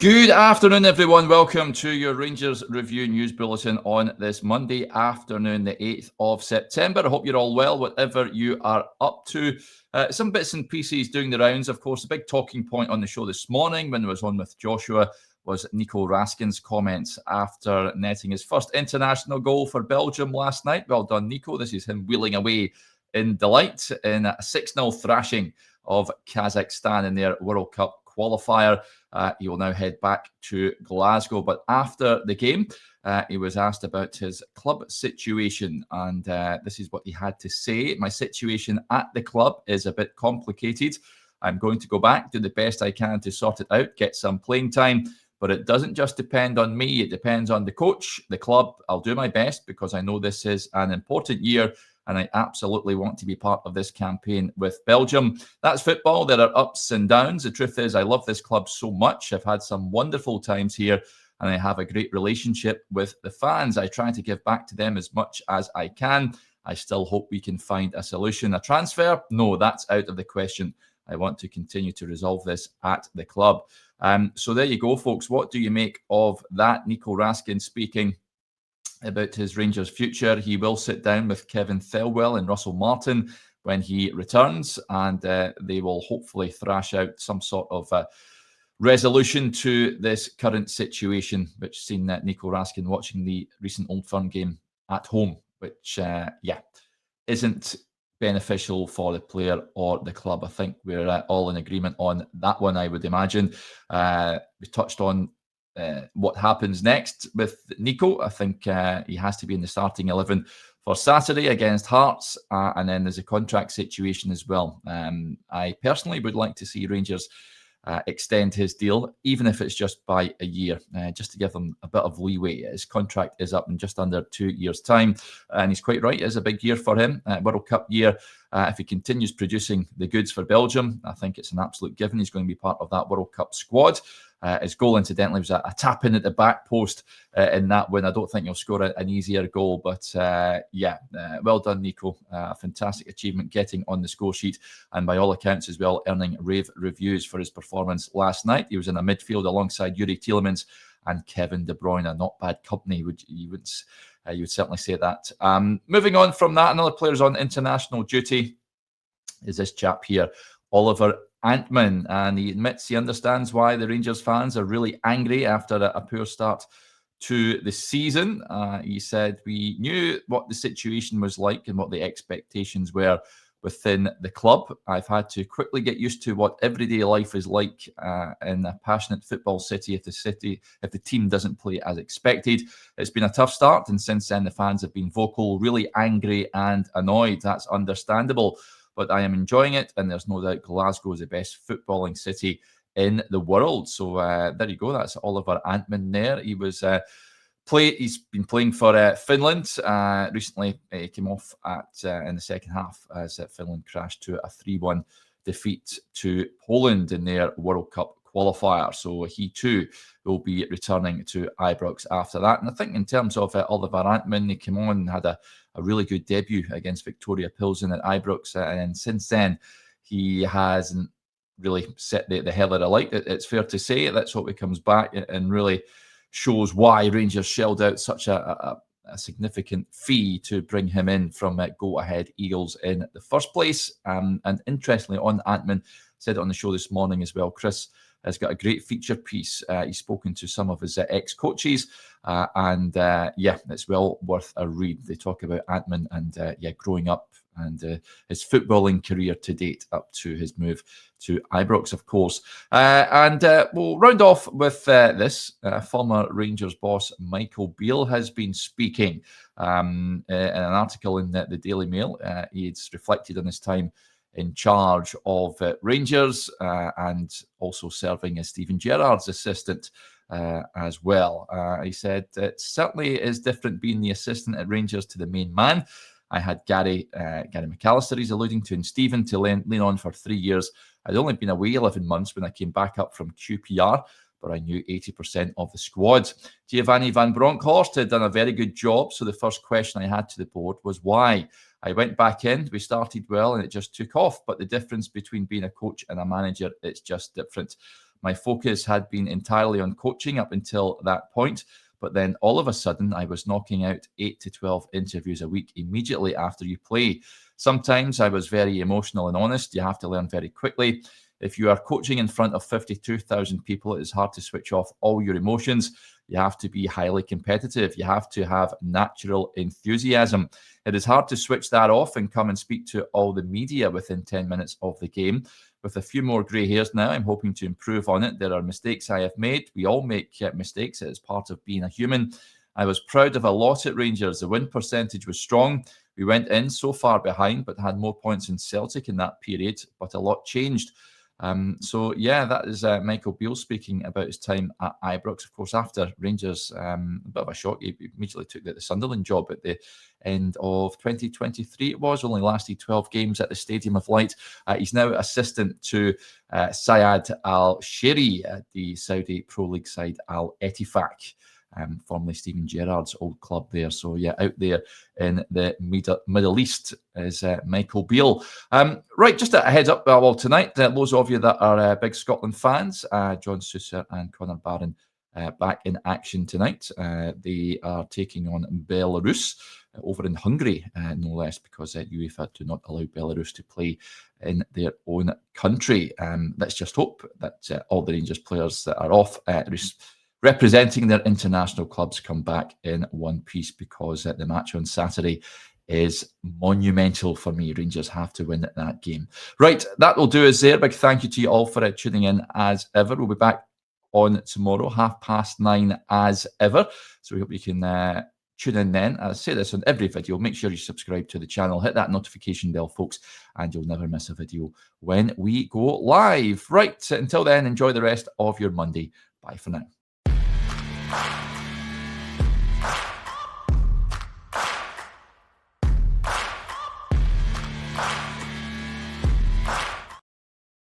Good afternoon, everyone. Welcome to your Rangers Review News Bulletin on this Monday afternoon, the 8th of September. I hope you're all well, whatever you are up to. Some bits and pieces doing the rounds. Of course, the big talking point on the show this morning when I was on with Joshua was Nico Raskin's comments after netting his first international goal for Belgium last night. Well done, Nico. This is him wheeling away in delight in a 6-0 thrashing of Kazakhstan in their World Cup qualifier. He will now head back to Glasgow. But after the game, he was asked about his club situation, and this is what he had to say. My situation at the club is a bit complicated. I'm going to go back, do the best I can to sort it out, get some playing time. But it doesn't just depend on me. It depends on the coach, the club. I'll do my best because I know this is an important year and I absolutely want to be part of this campaign with Belgium. That's football. There are ups and downs. The truth is, I love this club so much. I've had some wonderful times here, and I have a great relationship with the fans. I try to give back to them as much as I can. I still hope we can find a solution. A transfer? No, that's out of the question. I want to continue to resolve this at the club. So there you go, folks. What do you make of that? Nico Raskin speaking about his Rangers future. He will sit down with Kevin Thelwell and Russell Martin when he returns, and they will hopefully thrash out some sort of resolution to this current situation, which seen Nico Raskin watching the recent Old Firm game at home, which, isn't beneficial for the player or the club. I think we're all in agreement on that one, I would imagine. We touched on what happens next with Nico. I think he has to be in the starting 11 for Saturday against Hearts, and then there's a contract situation as well. I personally would like to see Rangers extend his deal, even if it's just by a year, just to give him a bit of leeway. His contract is up in just under 2 years' time, and he's quite right. It is a big year for him, World Cup year. If he continues producing the goods for Belgium, I think it's an absolute given. He's going to be part of that World Cup squad. His goal, incidentally, was a tap in at the back post in that win. I don't think he'll score an easier goal, but well done, Nico. A fantastic achievement getting on the score sheet, and by all accounts as well, earning rave reviews for his performance last night. He was in a midfield alongside Yuri Tielemans and Kevin De Bruyne. Not bad company, you would certainly say that. Moving on from that, another player's on international duty is this chap here, Oliver Antman, and he admits he understands why the Rangers fans are really angry after a poor start to the season. He said, we knew what the situation was like and what the expectations were within the club. I've had to quickly get used to what everyday life is like in a passionate football city if the team doesn't play as expected. It's been a tough start, and since then the fans have been vocal, really angry and annoyed. That's understandable, but I am enjoying it, and there's no doubt Glasgow is the best footballing city in the world. So there you go. That's Oliver Antman there. He's been playing for Finland. Recently, he came off in the second half as Finland crashed to a 3-1 defeat to Poland in their World Cup qualifier. So he too will be returning to Ibrox after that. And I think in terms of Oliver Antman, he came on and had a really good debut against Victoria Pilsen at Ibrox. And since then, he hasn't really set the hell out of light. It's fair to say. Let's hope he comes back and really shows why Rangers shelled out such a significant fee to bring him in from Go Ahead Eagles in the first place. And interestingly, on Antman, said it on the show this morning as well, Chris has got a great feature piece. He's spoken to some of his ex-coaches, and it's well worth a read. They talk about Antman and growing up and his footballing career to date up to his move to Ibrox, of course. We'll round off with this. Former Rangers boss Michael Beale has been speaking in an article in the Daily Mail. He's reflected on his time in charge of Rangers and also serving as Steven Gerrard's assistant as well. He said, it certainly is different being the assistant at Rangers to the main man. I had Gary McAllister, he's alluding to, and Steven to lean on for 3 years. I'd only been away 11 months when I came back up from QPR, but I knew 80% of the squad. Giovanni van Bronckhorst had done a very good job, so the first question I had to the board was why. I went back in, we started well, and it just took off. But the difference between being a coach and a manager, it's just different. My focus had been entirely on coaching up until that point. But then all of a sudden, I was knocking out 8 to 12 interviews a week immediately after you play. Sometimes I was very emotional and honest. You have to learn very quickly. If you are coaching in front of 52,000 people, it is hard to switch off all your emotions. You have to be highly competitive. You have to have natural enthusiasm. It is hard to switch that off and come and speak to all the media within 10 minutes of the game. With a few more grey hairs now, I'm hoping to improve on it. There are mistakes I have made. We all make mistakes. It is part of being a human. I was proud of a lot at Rangers. The win percentage was strong. We went in so far behind, but had more points than Celtic in that period. But a lot changed. So yeah, that is Michael Beale speaking about his time at Ibrox. Of course, after Rangers, a bit of a shock. He immediately took the Sunderland job at the end of 2023. It was only lasted 12 games at the Stadium of Light. He's now assistant to Syed Al Shiri at the Saudi Pro League side Al Ettifaq. Formerly Steven Gerrard's old club there. So yeah, out there in the Middle East is Michael Beale. Right, just a heads up, well, tonight, those of you that are big Scotland fans, John Sousa and Conor Barron back in action tonight. They are taking on Belarus over in Hungary, no less, because UEFA do not allow Belarus to play in their own country. Let's just hope that all the Rangers players that are off representing their international clubs come back in one piece, because the match on Saturday is monumental for me. Rangers have to win that game. Right, that will do us there. Big thank you to you all for tuning in as ever. We'll be back on tomorrow, 9:30 as ever. So we hope you can tune in then. I say this on every video. Make sure you subscribe to the channel. Hit that notification bell, folks, and you'll never miss a video when we go live. Right, until then, enjoy the rest of your Monday. Bye for now.